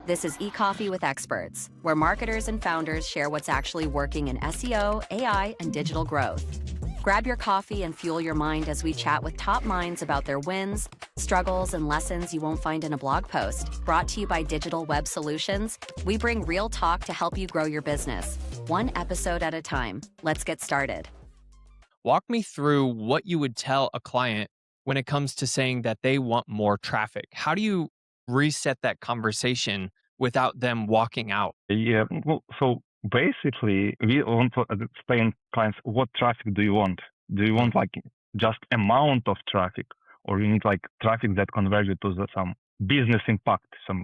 This is eCoffee with Experts, where marketers and founders share what's actually working in SEO, AI, and digital growth. Grab your coffee and fuel your mind as we chat with top minds about their wins, struggles, and lessons you won't find in a blog post. Brought to you by Digital Web Solutions, we bring real talk to help you grow your business, one episode at a time. Let's get started. Walk me through what you would tell a client when it comes to saying that they want more traffic. How do you reset that conversation without them walking out? Yeah, well, so basically, we want to explain clients what traffic do you want? Do you want like just amount of traffic, or you need like traffic that converts you to some business impact, some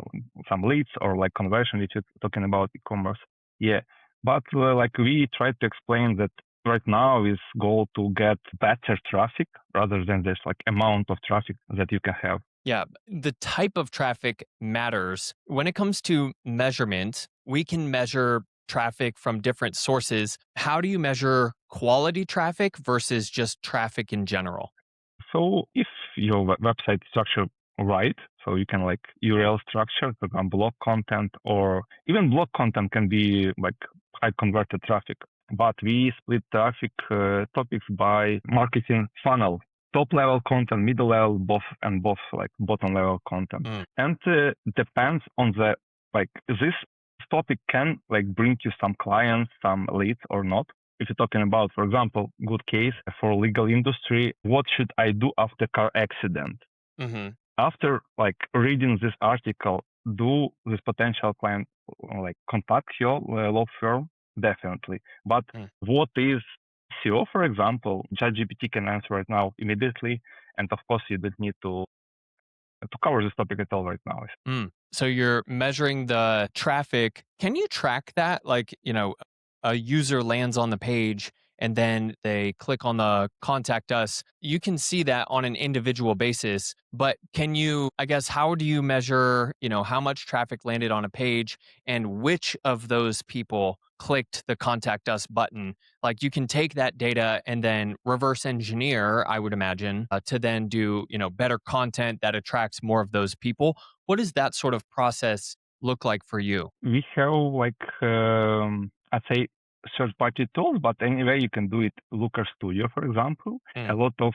leads or like conversion if you're talking about e-commerce? Yeah, but like we try to explain that right now is goal to get better traffic rather than this like amount of traffic that you can have. Yeah, the type of traffic matters. When it comes to measurement, we can measure traffic from different sources. How do you measure quality traffic versus just traffic in general? So if your website is structured right, so you can like URL structure, for example, blog content, or even blog content can be like high converted traffic. But we split traffic topics by marketing funnel. Top level content, middle level, both like bottom level content. And depends on the like this topic can like bring you some clients, some leads or not. If you're talking about, for example, good case for legal industry, what should I do after car accident? After like reading this article, do this potential client like contact your law firm? Definitely. But what is SEO, for example, ChatGPT can answer right now immediately. And of course, you don't need to cover this topic at all right now. So you're measuring the traffic. Can you track that? Like, a user lands on the page and then they click on the contact us. You can see that on an individual basis, but can you, I guess, how do you measure, how much traffic landed on a page and which of those people clicked the contact us button? Like you can take that data and then reverse engineer, I would imagine, to then do, better content that attracts more of those people. What does that sort of process look like for you? We have like, I'd say third-party tools, but anyway, you can do it. Looker Studio, for example, a lot of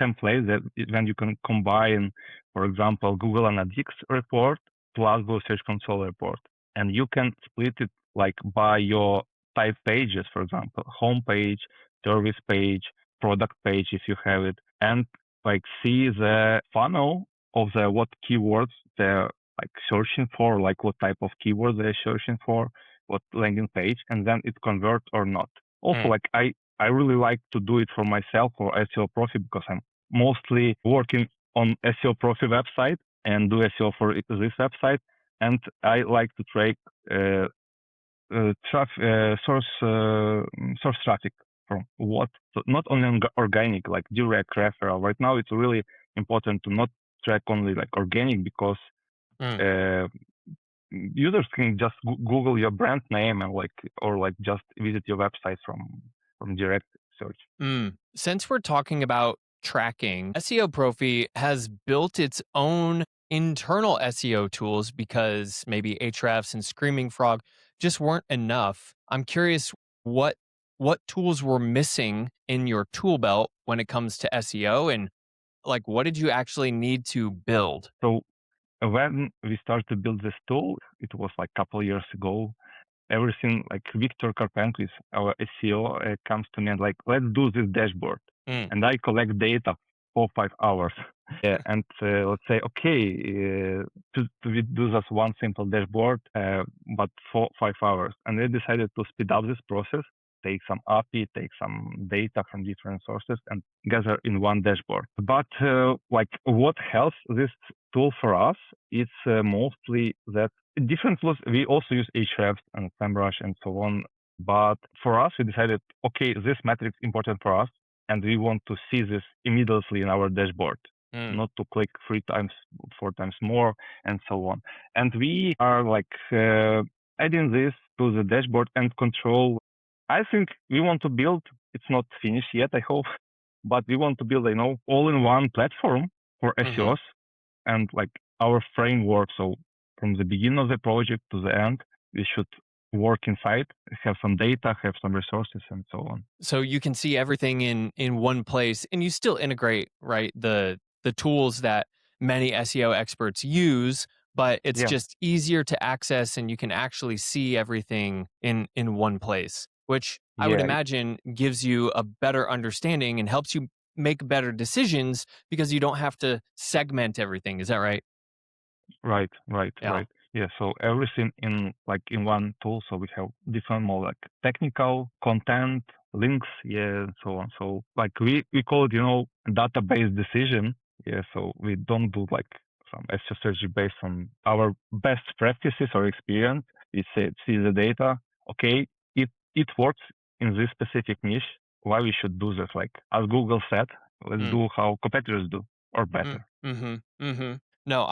templates that when you can combine, for example, Google Analytics report plus Google Search Console report, and you can split it like by your type pages, for example, home page, service page, product page if you have it, and like see the funnel of the what keywords they're like searching for, like what type of keywords they're searching for, what landing page, and then it converts or not. Also, like I really like to do it for myself or SeoProfy because I'm mostly working on SeoProfy website and do SEO for this website, and I like to track source traffic from what, so not only organic, like direct referral. Right now, it's really important to not track only like organic because users can just Google your brand name and or just visit your website from direct search. Since we're talking about tracking, SeoProfy has built its own internal SEO tools because maybe Ahrefs and Screaming Frog just weren't enough. I'm curious what tools were missing in your tool belt when it comes to SEO, and like what did you actually need to build? So when we started to build this tool, it was like a couple of years ago. Everything like Victor Karpenko, our SEO, comes to me and like, let's do this dashboard. And I collect data for 5 hours. And let's say, okay, we do just one simple dashboard, but for 5 hours. And we decided to speed up this process, take some API, take some data from different sources and gather in one dashboard. But like what helps this tool for us, it's mostly that different tools. We also use Ahrefs and SEMrush and so on. But for us, we decided, okay, this metric is important for us, and we want to see this immediately in our dashboard, not to click 3 times, 4 times more, and so on. And we are like adding this to the dashboard and control. I think we want to build, it's not finished yet, I hope, but we want to build, all-in-one platform for SEOs and like our framework. So from the beginning of the project to the end. We should work inside, have some data, have some resources, and so on. So you can see everything in one place, and you still integrate, right, the tools that many SEO experts use, but it's just easier to access, and you can actually see everything in one place, which I would imagine gives you a better understanding and helps you make better decisions because you don't have to segment everything. Is that right? Right. Yeah. Yeah, so everything in one tool. So we have different more like technical content, links, and so on. So we call it, database decision. Yeah, so we don't do like some SEO strategy based on our best practices or experience. We see the data. Okay, it works in this specific niche. Why we should do this? Like as Google said, let's do how competitors do or better. No,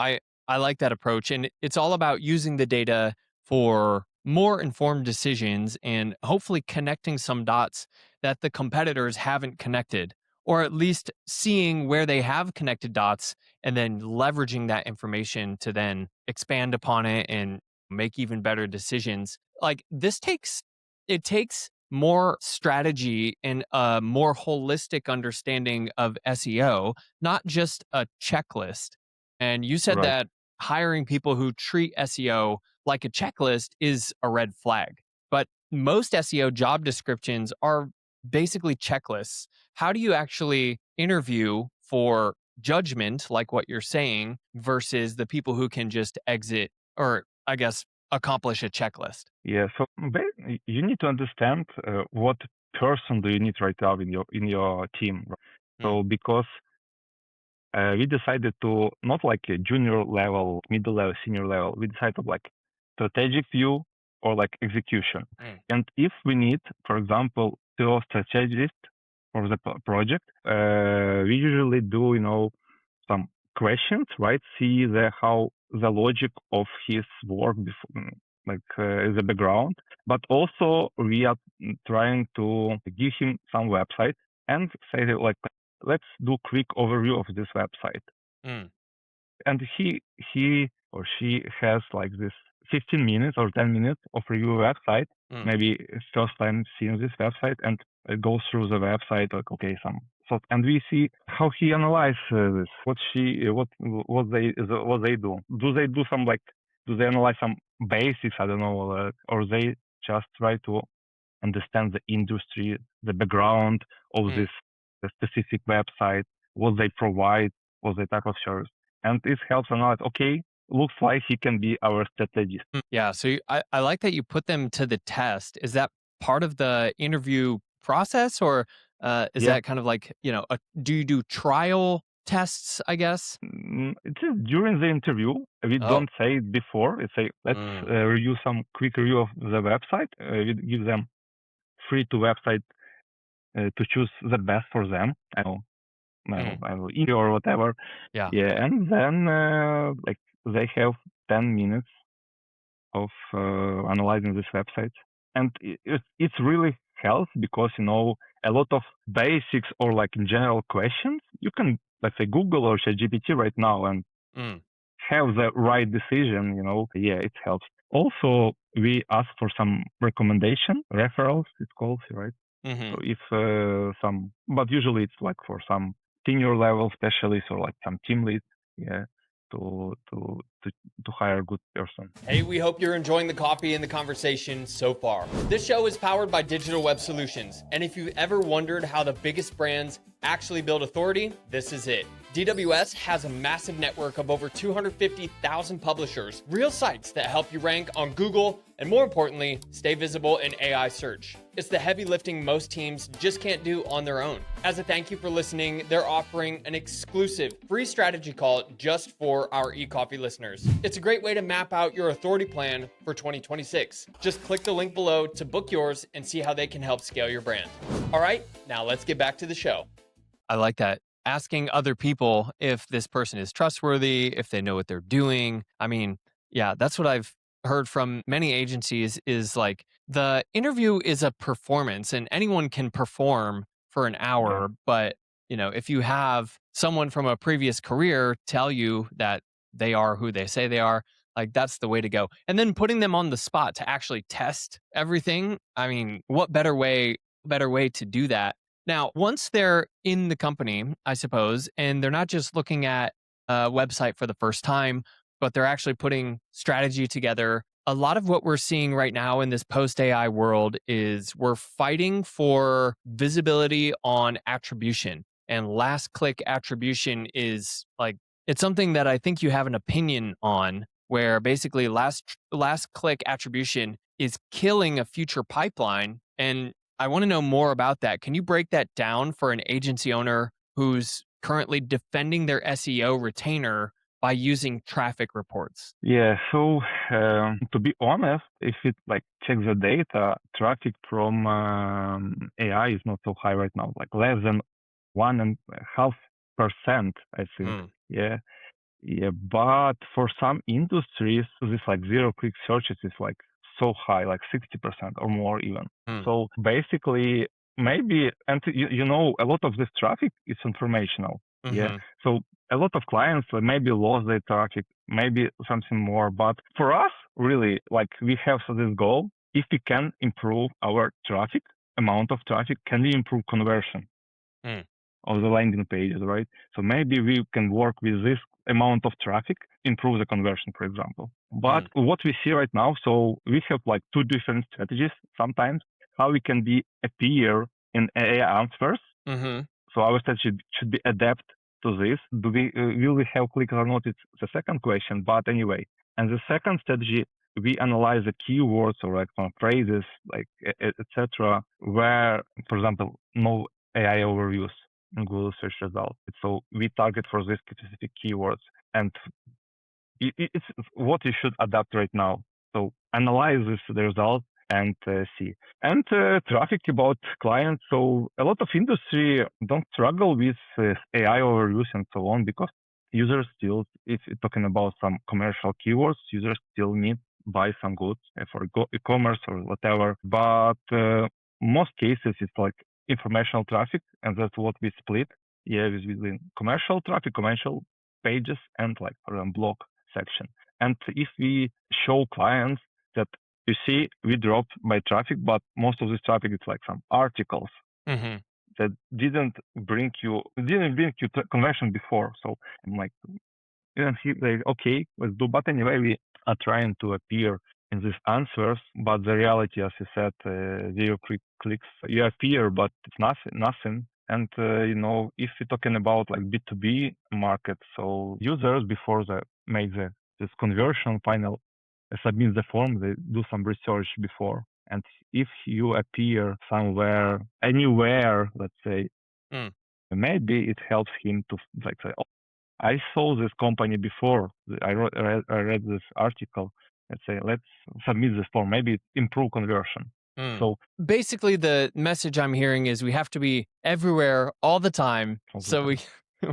I like that approach, and it's all about using the data for more informed decisions and hopefully connecting some dots that the competitors haven't connected, or at least seeing where they have connected dots and then leveraging that information to then expand upon it and make even better decisions. Like it takes more strategy and a more holistic understanding of SEO, not just a checklist. And you said Right. that hiring people who treat SEO like a checklist is a red flag. But most SEO job descriptions are basically checklists. How do you actually interview for judgment, like what you're saying, versus the people who can just exit or, I guess, accomplish a checklist? Yeah, so you need to understand what person do you need right now in your team. Right? So because we decided to not like a junior level, middle level, senior level. We decided like strategic view or like execution. And if we need, for example, SEO strategist for the project, we usually do some questions, right? See how the logic of his work before, the background. But also we are trying to give him some website and say like, let's do quick overview of this website. And he or she has like this 15 minutes or 10 minutes of review website, maybe first time seeing this website, and go through the website like, okay, and we see how he analyze this, what they do. Do they do some do they analyze some basics? I don't know, or they just try to understand the industry, the background of this specific website, what they provide, what they type of service. And it helps a lot. Okay, looks like he can be our strategist. Yeah. So I like that you put them to the test. Is that part of the interview process, or is that kind of like, do you do trial tests, I guess? It is during the interview. We don't say it before. We say, let's review some quick review of the website. We give them free to website to choose the best for them. I know, easy or whatever. Yeah. And then like they have 10 minutes of analyzing this website, and it really helps because a lot of basics or like in general questions you can, let's say, Google or ChatGPT right now and have the right decision. Yeah, it helps. Also, we ask for some recommendation referrals. It's called, right? So if but usually it's like for some senior level specialists or like some team leads, to hire a good person. Hey, we hope you're enjoying the coffee and the conversation so far. This show is powered by Digital Web Solutions, and if you've ever wondered how the biggest brands actually build authority, this is it. DWS has a massive network of over 250,000 publishers, real sites that help you rank on Google, and more importantly, stay visible in AI search. It's the heavy lifting most teams just can't do on their own. As a thank you for listening, they're offering an exclusive free strategy call just for our eCoffee listeners. It's a great way to map out your authority plan for 2026. Just click the link below to book yours and see how they can help scale your brand. All right, now let's get back to the show. I like that. Asking other people if this person is trustworthy, if they know what they're doing. I mean, yeah, that's what I've heard from many agencies is like the interview is a performance and anyone can perform for an hour. But, if you have someone from a previous career tell you that they are who they say they are, Like that's the way to go. And then putting them on the spot to actually test everything. I mean, what better way to do that? Now, once they're in the company, I suppose, and they're not just looking at a website for the first time, but they're actually putting strategy together. A lot of what we're seeing right now in this post AI world is we're fighting for visibility on attribution. And last click attribution is like, it's something that I think you have an opinion on, where basically last click attribution is killing a future pipeline. And I want to know more about that. Can you break that down for an agency owner who's currently defending their SEO retainer by using traffic reports? Yeah, so to be honest, if it like checks the data, traffic from AI is not so high right now, like less than 1.5%, I think. Yeah, yeah, but for some industries, this like zero-click searches is like so high, like 60% or more even. So basically, maybe, and a lot of this traffic is informational. Yeah. So a lot of clients maybe lost their traffic, maybe something more. But for us, really, like we have this goal. If we can improve our traffic, amount of traffic, can we improve conversion of the landing pages, right? So maybe we can work with this amount of traffic, improve the conversion, for example. But what we see right now, so we have like two different strategies sometimes, how we can appear in AI answers. So our strategy should be adapt to this. Will we have click or not? It's the second question. But anyway, and the second strategy, we analyze the keywords or like some phrases, like etc., where, for example, no AI overviews in Google search results. So we target for these specific keywords, and it's what you should adapt right now. So analyze the results and see. And traffic about clients. So a lot of industry don't struggle with AI overviews and so on, because users still, if you're talking about some commercial keywords, users still need buy some goods for e-commerce or whatever. But most cases it's like informational traffic, and that's what we split. Yeah, within commercial traffic, commercial pages, and like for a blog section. And if we show clients that, you see, we dropped by traffic, but most of this traffic is like some articles that didn't bring you conversion before. So I'm like, okay, let's do. But anyway, we are trying to appear in these answers, but the reality, as you said, zero clicks, you appear, but it's nothing. And if we're talking about like B2B market, so users before they make this conversion final, submit the form, they do some research before. And if you appear somewhere, anywhere, let's say, maybe it helps him to like say, oh, I saw this company before. I read this article. Let's say, let's submit this form. Maybe it improve conversion. So basically, the message I'm hearing is we have to be everywhere all the time.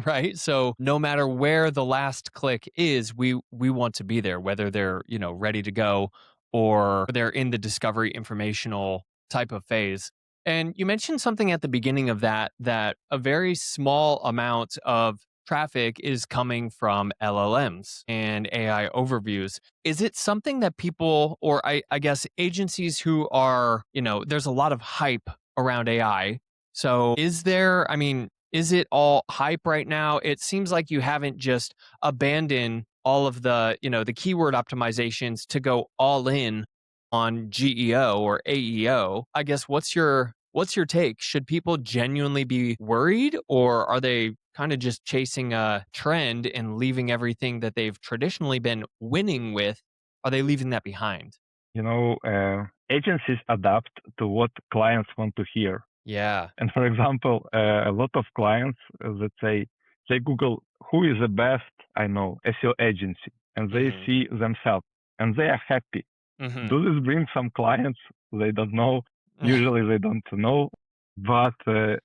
Right. So no matter where the last click is, we want to be there, whether they're, ready to go or they're in the discovery informational type of phase. And you mentioned something at the beginning of that a very small amount of traffic is coming from LLMs and AI overviews. Is it something that people, or I guess agencies who are, there's a lot of hype around AI. So is it all hype right now? It seems like you haven't just abandoned all of the, the keyword optimizations to go all in on GEO or AEO. I guess what's your take? Should people genuinely be worried, or are they kind of just chasing a trend and leaving everything that they've traditionally been winning with? Are they leaving that behind? Agencies adapt to what clients want to hear. Yeah. And for example, a lot of clients, let's say, they Google who is the best, SEO agency, and they see themselves, and they are happy. Do this bring some clients? They don't know. Usually they don't know, but they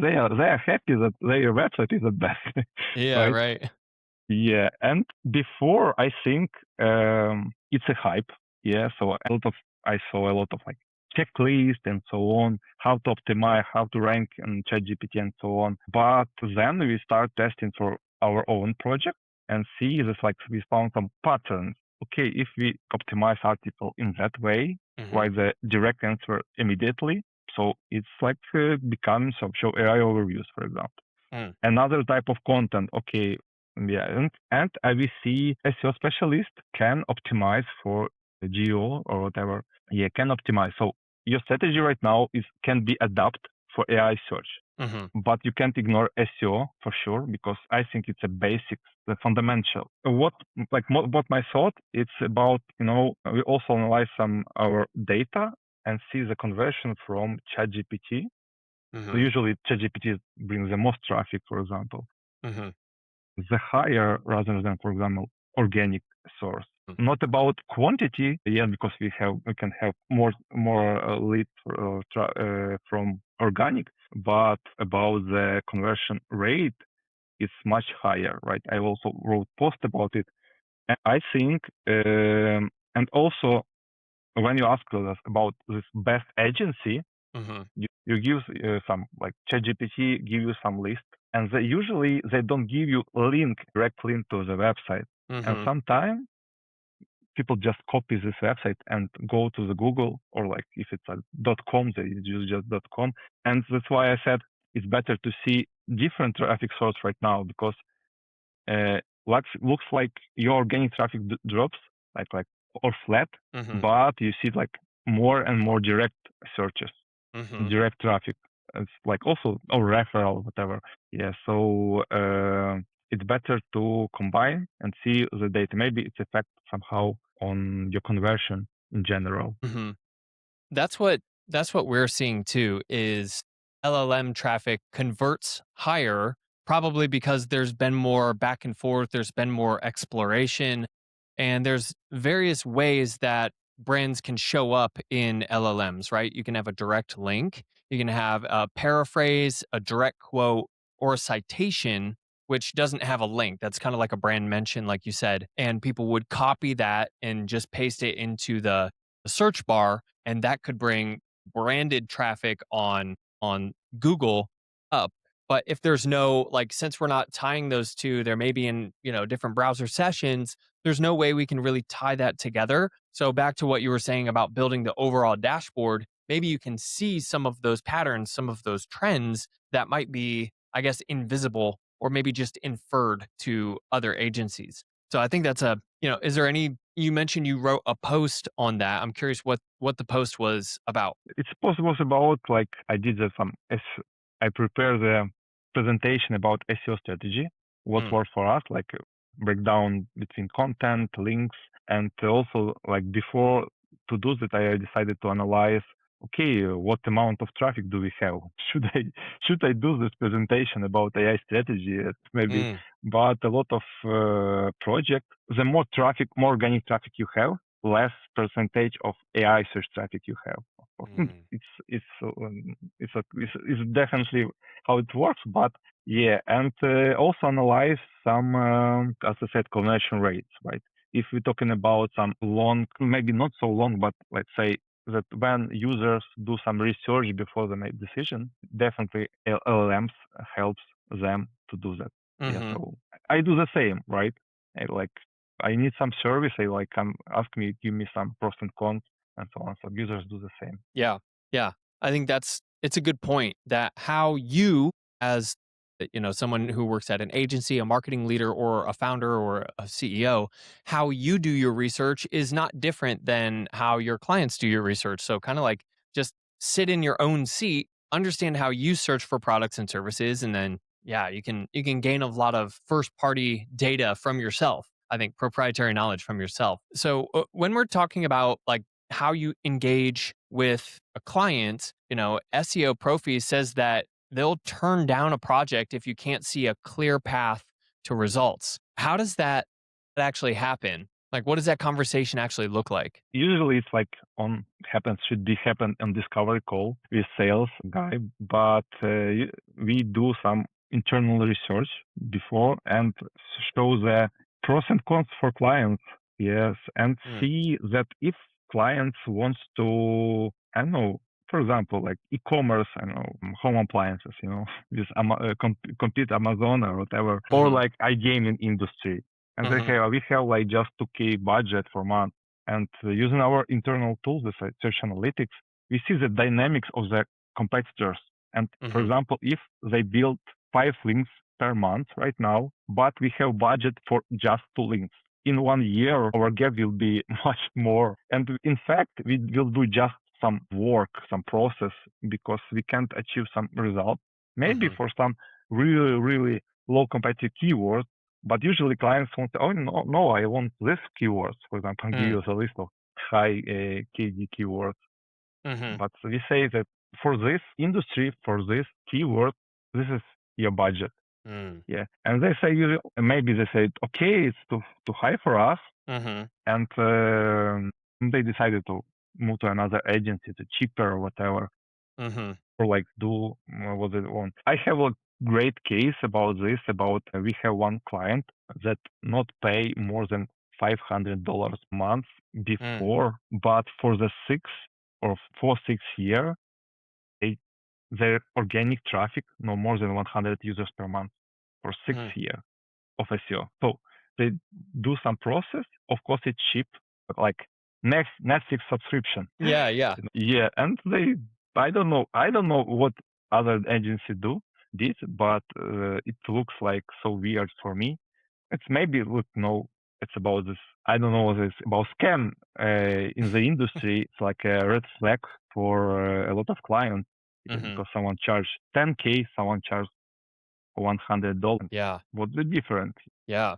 are happy that their website is the best. Yeah, right. Yeah, and before I think it's a hype. Yeah, so I saw a lot of like checklist and so on, how to optimize, how to rank in ChatGPT and so on. But then we start testing for our own project and see this, like we found some patterns. okay, if we optimize article in that way, write the direct answer immediately. So it's like becomes of show AI overviews, for example. Another type of content, okay, yeah, and IVC SEO specialist can optimize for geo or whatever. Yeah, can optimize. So your strategy right now can be adapted for AI search. But you can't ignore SEO for sure, because I think it's a basic, the fundamental. What my thought, it's about, we also analyze our data and see the conversion from ChatGPT. So usually ChatGPT brings the most traffic, for example. The higher rather than, for example, organic source. Not about quantity, yeah, because we can have more leads from organic, but about the conversion rate is much higher, right? I also wrote post about it. And I think, and also when you ask us about this best agency, you give some, like ChatGPT give you some list, and they don't give you direct link to the website. And sometimes people just copy this website and go to the Google, or like if it's a .com, they use just .com. And that's why I said it's better to see different traffic source right now, because looks like your organic traffic drops like or flat, but you see like more and more direct searches, direct traffic. It's like also or referral, whatever. Yeah, so it's better to combine and see the data. Maybe it's affect somehow on your conversion in general. That's what we're seeing too, is LLM traffic converts higher, probably because there's been more back and forth, there's been more exploration, and there's various ways that brands can show up in LLMs, right? You can have a direct link, you can have a paraphrase, a direct quote, or a citation which doesn't have a link. That's kind of like a brand mention, like you said, and people would copy that and just paste it into the search bar, and that could bring branded traffic on Google up. But if there's no, like, since we're not tying those two, there may be in, different browser sessions, there's no way we can really tie that together. So back to what you were saying about building the overall dashboard, maybe you can see some of those patterns, some of those trends that might be, I guess, invisible or maybe just inferred to other agencies. So I think that's is there any, you mentioned you wrote a post on that. I'm curious what the post was about. It's was about, like, I did I prepared the presentation about SEO strategy, what worked for us, like breakdown between content, links, and also, like, before to do that, I decided to analyze, okay, what amount of traffic do we have? Should I do this presentation about AI strategy? Maybe, but a lot of projects, the more traffic, more organic traffic you have, less percentage of AI search traffic you have. It's definitely how it works, but yeah, and also analyze some, as I said, conversion rates, right? If we're talking about some long, maybe not so long, but let's say that when users do some research before they make decision, definitely LLMs helps them to do that. Yeah, so I do the same, right? I need some service. Ask me, give me some pros and cons, and so on. So users do the same. Yeah. I think it's a good point, that how you, as someone who works at an agency, a marketing leader, or a founder, or a CEO, how you do your research is not different than how your clients do your research. So kind of like just sit in your own seat, understand how you search for products and services, and then you can gain a lot of first party data from yourself. I think proprietary knowledge from yourself. So when we're talking about like how you engage with a client, SeoProfy says that they'll turn down a project if you can't see a clear path to results. How does that actually happen? Like, what does that conversation actually look like? Usually it's like should be happen on discovery call with sales guy, but we do some internal research before and show the pros and cons for clients. Yes, and see that if clients wants to, I don't know, for example, like e-commerce, I don't know, home appliances, with compete Amazon or whatever, or like iGaming industry. And we have like just 2K budget for month. And using our internal tools, the search analytics, we see the dynamics of the competitors. And for example, if they build 5 links per month right now, but we have budget for just 2 links. In 1 year, our gap will be much more. And in fact, we will do just some work, some process, because we can't achieve some result. Maybe for some really, really low competitive keywords, but usually clients want to, oh, no, I want this keywords. For example, give you a list of high KD keywords. But we say that for this industry, for this keyword, this is your budget. Yeah. And they say, maybe they say, okay, it's too high for us. And they decided to move to another agency, to cheaper or whatever, or like do what they want. I have a great case about this, we have one client that not pay more than $500 a month before, but for the 6 year, their organic traffic no more than 100 users per month for 6 years of SEO. So they do some process. Of course, it's cheap, but like Netflix subscription. Yeah. Yeah, and I don't know what other agency did, but it looks like so weird for me. It's maybe it's about this. I don't know this about scam in the industry. It's like a red flag for a lot of clients because someone charged 10K, someone charged $100. Yeah. What's the difference? Yeah.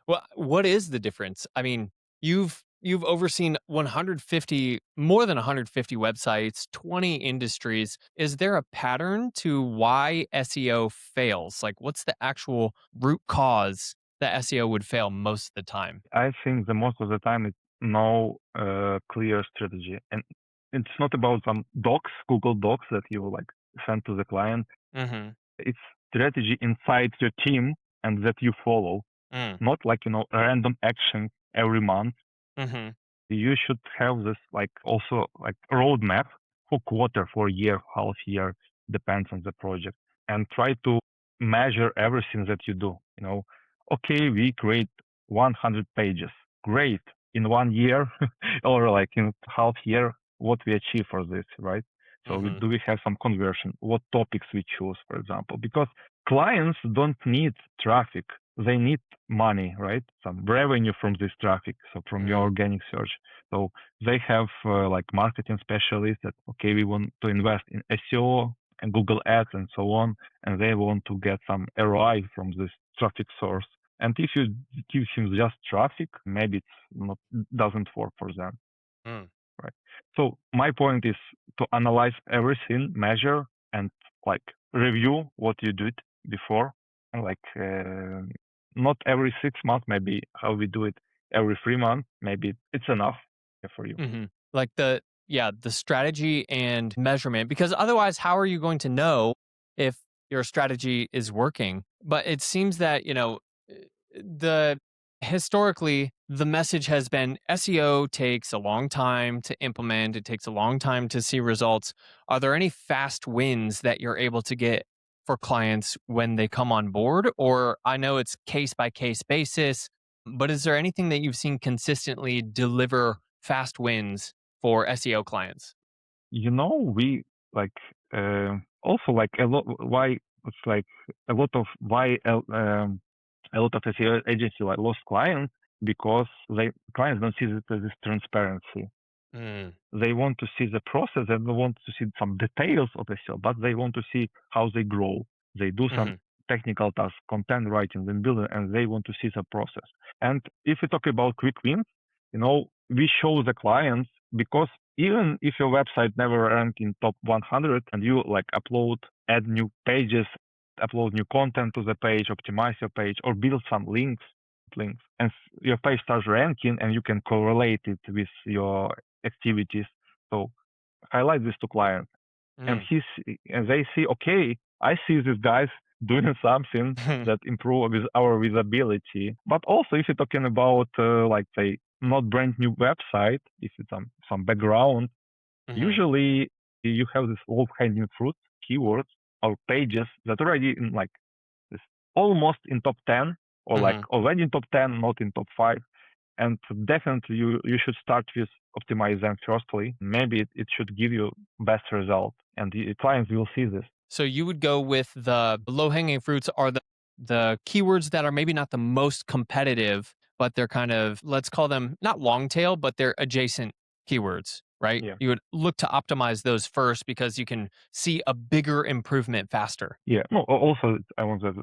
Well, what is the difference? I mean, you've overseen more than 150 websites, 20 industries. Is there a pattern to why SEO fails? Like, what's the actual root cause that SEO would fail most of the time? I think the most of the time it's no clear strategy, and it's not about some docs, Google Docs that you like send to the client. It's strategy inside your team and that you follow, not like random action every month. You should have this like also like roadmap for quarter, for year, half year, depends on the project, and try to measure everything that you do. Okay, we create 100 pages. Great. In 1 year or like in half year, what we achieve for this, right? So do we have some conversion? What topics we choose, for example? Because clients don't need traffic. They need money, right? Some revenue from this traffic. So from your organic search. So they have like marketing specialists that, okay, we want to invest in SEO and Google Ads and so on. And they want to get some ROI from this traffic source. And if you give him just traffic, maybe doesn't work for them. Right. So my point is to analyze everything, measure, and like review what you did before. And like not every 6 months, maybe how we do it every 3 months. Maybe it's enough for you. Like the strategy and measurement, because otherwise, how are you going to know if your strategy is working? But it seems that historically, the message has been SEO takes a long time to implement. It takes a long time to see results. Are there any fast wins that you're able to get for clients when they come on board? Or I know it's case by case basis, but is there anything that you've seen consistently deliver fast wins for SEO clients? We like also like a lot why it's like a lot of why a lot of SEO agencies like lost clients because clients don't see this transparency. They want to see the process and they want to see some details of SEO, but they want to see how they grow. They do some technical tasks, content writing, and building, and they want to see the process. And if we talk about quick wins, we show the clients because even if your website never ranked in top 100 and you like add new pages, upload new content to the page, optimize your page, or build some links, and your page starts ranking, and you can correlate it with your activities. So highlight this to clients, and they see, okay, I see these guys doing something that improve with our visibility. But also, if you're talking about like say not brand new website, if it's some background, usually you have this low hanging fruit keywords or pages that already in like this almost in top 10 or like already in top 10, not in top 5. And definitely you should start with optimize them firstly. Maybe it should give you best result, and the clients will see this. So you would go with the low-hanging fruits are the keywords that are maybe not the most competitive, but they're kind of, let's call them not long tail, but they're adjacent keywords, right? Yeah. You would look to optimize those first because you can see a bigger improvement faster. Yeah. No, also I want that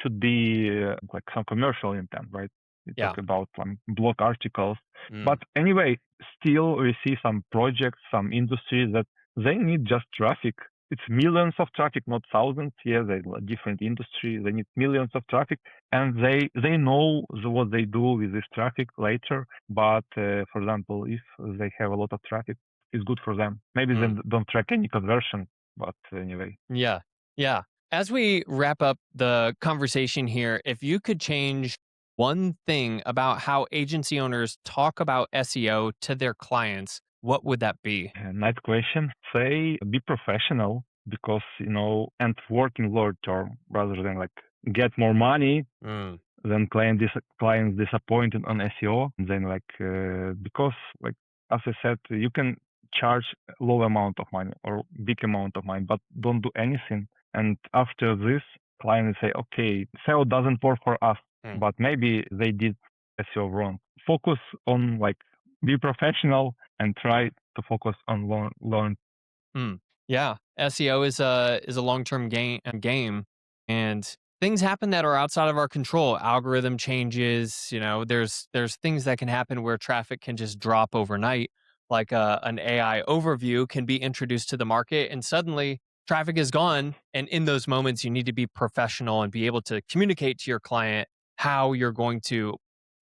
should be like some commercial intent, right? We talk about blog articles. But anyway, still we see some projects, some industries that they need just traffic. It's millions of traffic, not thousands. Yeah, they different industries. They need millions of traffic, and they know what they do with this traffic later. But for example, if they have a lot of traffic, it's good for them. Maybe they don't track any conversion, but anyway. Yeah. Yeah. As we wrap up the conversation here, if you could change one thing about how agency owners talk about SEO to their clients, what would that be? Nice question. Say be professional because, and work in long term rather than like get more money. Then clients disappointed on SEO. Then because like as I said, you can charge a low amount of money or big amount of money, but don't do anything. And after this, clients say, okay, SEO doesn't work for us, but maybe they did SEO wrong. Focus on be professional and try to focus on long. Yeah, SEO is a long-term game, and things happen that are outside of our control. Algorithm changes, there's things that can happen where traffic can just drop overnight. Like an AI overview can be introduced to the market, and suddenly traffic is gone. And in those moments, you need to be professional and be able to communicate to your client how you're going to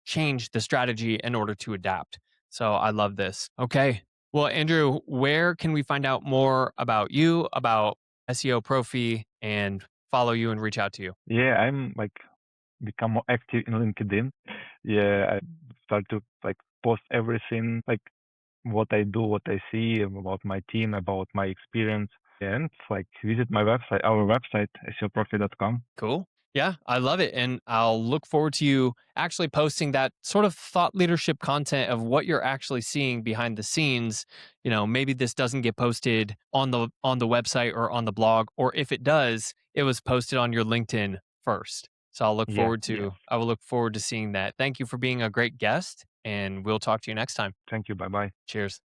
change the strategy in order to adapt. So I love this. Okay. Well, Andrew, where can we find out more about you, about SeoProfy, and follow you and reach out to you? Yeah, I'm become more active in LinkedIn. Yeah, I start to post everything, what I do, what I see about my team, about my experience. And visit my website, our website, SeoProfy.com. Cool. Yeah, I love it. And I'll look forward to you actually posting that sort of thought leadership content of what you're actually seeing behind the scenes. Maybe this doesn't get posted on the website or on the blog, or if it does, it was posted on your LinkedIn first. So I'll look forward to I will look forward to seeing that. Thank you for being a great guest, and we'll talk to you next time. Thank you. Bye-bye. Cheers.